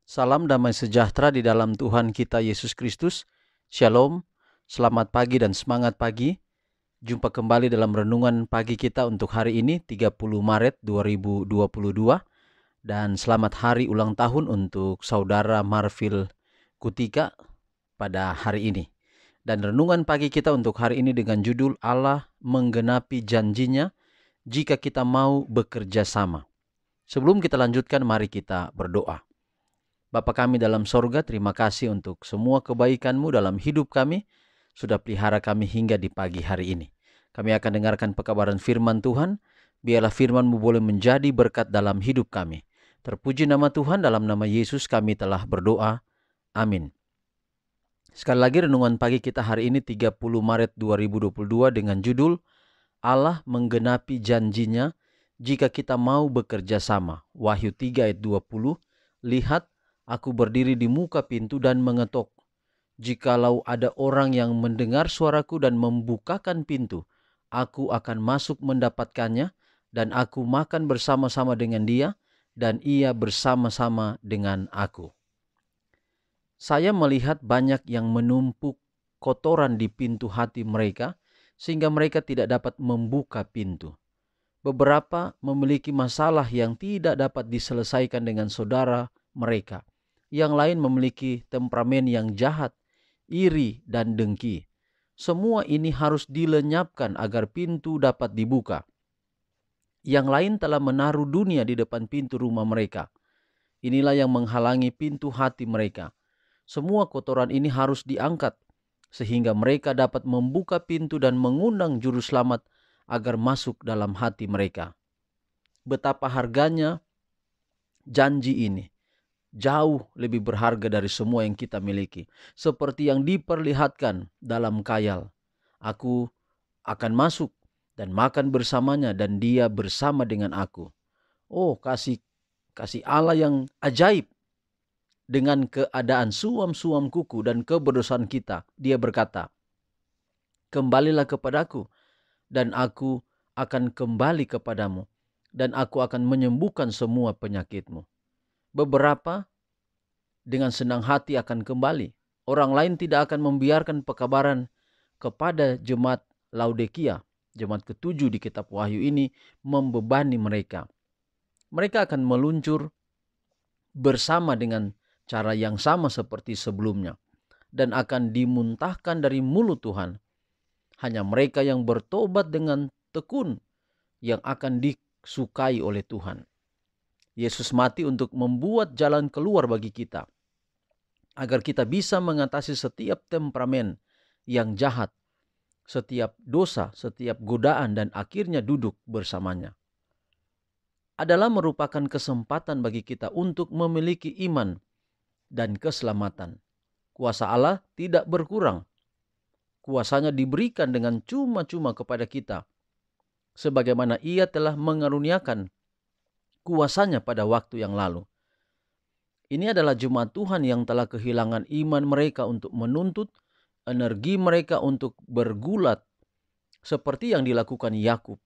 Salam damai sejahtera di dalam Tuhan kita Yesus Kristus. Shalom, selamat pagi dan semangat pagi. Jumpa kembali dalam renungan pagi kita untuk hari ini 30 Maret 2022. Dan selamat hari ulang tahun untuk saudara Marvil Kutika pada hari ini. Dan renungan pagi kita untuk hari ini dengan judul Allah menggenapi janjinya jika kita mau bekerja sama. Sebelum kita lanjutkan, mari kita berdoa. Bapa kami dalam sorga, terima kasih untuk semua kebaikan-Mu dalam hidup kami, sudah pelihara kami hingga di pagi hari ini. Kami akan dengarkan pekabaran firman Tuhan, biarlah firman-Mu boleh menjadi berkat dalam hidup kami. Terpuji nama Tuhan, dalam nama Yesus kami telah berdoa. Amin. Sekali lagi renungan pagi kita hari ini 30 Maret 2022 dengan judul Allah menggenapi janjinya jika kita mau bekerja sama. Wahyu 3 ayat 20, lihat, aku berdiri di muka pintu dan mengetok. Jikalau ada orang yang mendengar suaraku dan membukakan pintu, aku akan masuk mendapatkannya, dan aku makan bersama-sama dengan dia, dan ia bersama-sama dengan aku. Saya melihat banyak yang menumpuk kotoran di pintu hati mereka, sehingga mereka tidak dapat membuka pintu. Beberapa memiliki masalah yang tidak dapat diselesaikan dengan saudara mereka. Yang lain memiliki temperamen yang jahat, iri, dan dengki. Semua ini harus dilenyapkan agar pintu dapat dibuka. Yang lain telah menaruh dunia di depan pintu rumah mereka. Inilah yang menghalangi pintu hati mereka. Semua kotoran ini harus diangkat, sehingga mereka dapat membuka pintu dan mengundang juru selamat agar masuk dalam hati mereka. Betapa harganya janji ini. Jauh lebih berharga dari semua yang kita miliki. Seperti yang diperlihatkan dalam khayal. Aku akan masuk dan makan bersamanya dan dia bersama dengan aku. Oh, kasih Allah yang ajaib. Dengan keadaan suam-suam kuku dan keberdosaan kita, dia berkata, kembalilah kepadaku dan aku akan kembali kepadamu dan aku akan menyembuhkan semua penyakitmu. Beberapa dengan senang hati akan kembali. Orang lain tidak akan membiarkan pekabaran kepada jemaat Laodikia, jemaat ketujuh di kitab Wahyu ini, membebani mereka. Mereka akan meluncur bersama dengan cara yang sama seperti sebelumnya dan akan dimuntahkan dari mulut Tuhan. Hanya mereka yang bertobat dengan tekun yang akan disukai oleh Tuhan. Yesus mati untuk membuat jalan keluar bagi kita, agar kita bisa mengatasi setiap temperamen yang jahat, setiap dosa, setiap godaan, dan akhirnya duduk bersamanya. Adalah merupakan kesempatan bagi kita untuk memiliki iman dan keselamatan. Kuasa Allah tidak berkurang. Kuasanya diberikan dengan cuma-cuma kepada kita, sebagaimana Ia telah mengaruniakan kuasanya pada waktu yang lalu. Ini adalah jemaat Tuhan yang telah kehilangan iman mereka untuk menuntut, energi mereka untuk bergulat, seperti yang dilakukan Yakub.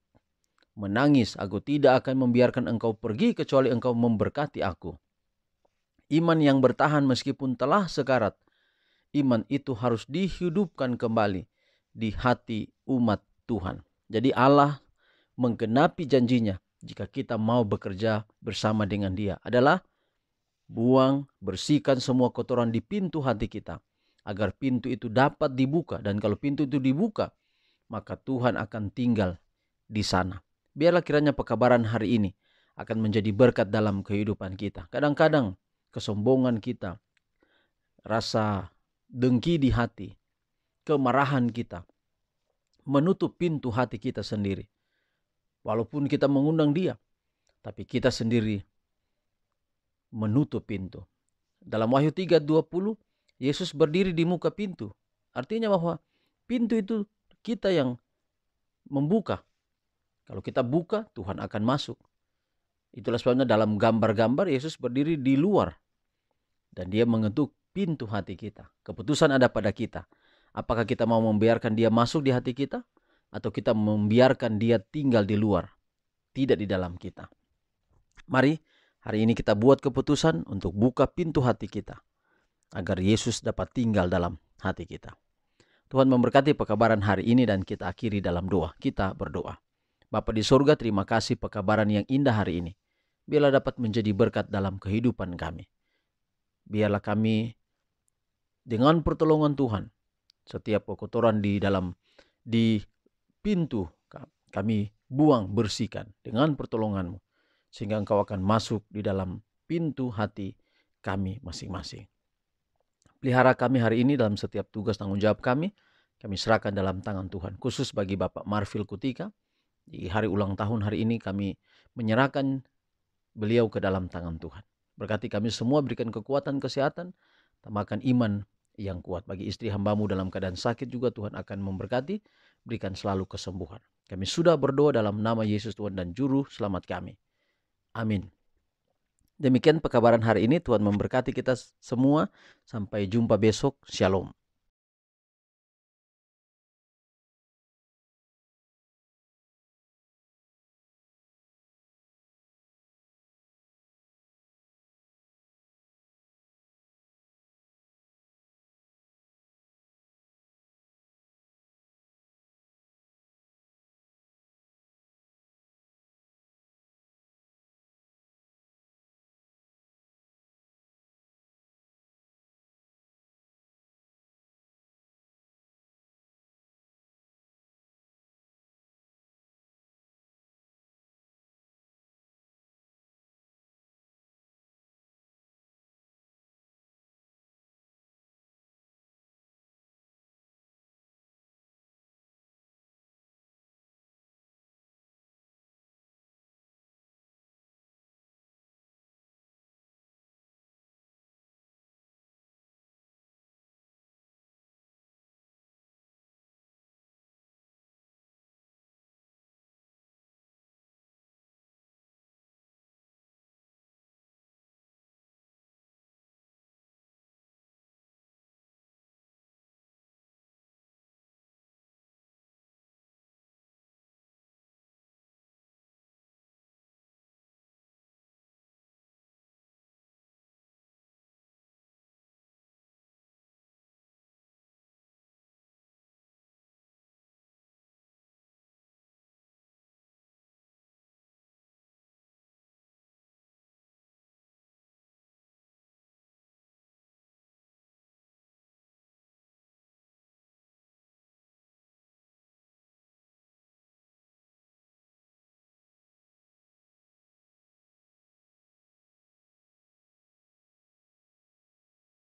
Menangis, aku tidak akan membiarkan engkau pergi kecuali engkau memberkati aku. Iman yang bertahan meskipun telah sekarat, iman itu harus dihidupkan kembali di hati umat Tuhan. Jadi Allah menggenapi janjinya jika kita mau bekerja bersama dengan Dia adalah buang, bersihkan semua kotoran di pintu hati kita, agar pintu itu dapat dibuka. Dan kalau pintu itu dibuka, maka Tuhan akan tinggal di sana. Biarlah kiranya pekabaran hari ini akan menjadi berkat dalam kehidupan kita. Kadang-kadang kesombongan kita, rasa dengki di hati, kemarahan kita, menutup pintu hati kita sendiri. Walaupun kita mengundang Dia, tapi kita sendiri menutup pintu. Dalam Wahyu 3:20, Yesus berdiri di muka pintu. Artinya bahwa pintu itu kita yang membuka. Kalau kita buka, Tuhan akan masuk. Itulah sebabnya dalam gambar-gambar Yesus berdiri di luar dan Dia mengetuk pintu hati kita. Keputusan ada pada kita. Apakah kita mau membiarkan Dia masuk di hati kita, atau kita membiarkan Dia tinggal di luar, tidak di dalam kita. Mari Hari ini kita buat keputusan untuk buka pintu hati kita, agar Yesus dapat tinggal dalam hati kita. Tuhan memberkati pekabaran hari ini dan kita akhiri dalam doa. Kita berdoa. Bapa di surga, terima kasih pekabaran yang indah hari ini. Biarlah dapat menjadi berkat dalam kehidupan kami. Biarlah kami dengan pertolongan Tuhan, setiap kotoran di pintu kami buang, bersihkan dengan pertolongan-Mu, sehingga Engkau akan masuk di dalam pintu hati kami masing-masing. Pelihara kami hari ini dalam setiap tugas tanggung jawab kami serahkan dalam tangan Tuhan. Khusus bagi Bapak Marfil Kutika, di hari ulang tahun hari ini kami menyerahkan beliau ke dalam tangan Tuhan. Berkati kami semua, berikan kekuatan, kesehatan, tambahkan iman yang kuat. Bagi istri hamba-Mu dalam keadaan sakit juga Tuhan akan memberkati, berikan selalu kesembuhan. Kami sudah berdoa dalam nama Yesus Tuhan dan Juru Selamat kami. Amin. Demikian pekabaran hari ini. Tuhan memberkati kita semua. Sampai jumpa besok. Shalom.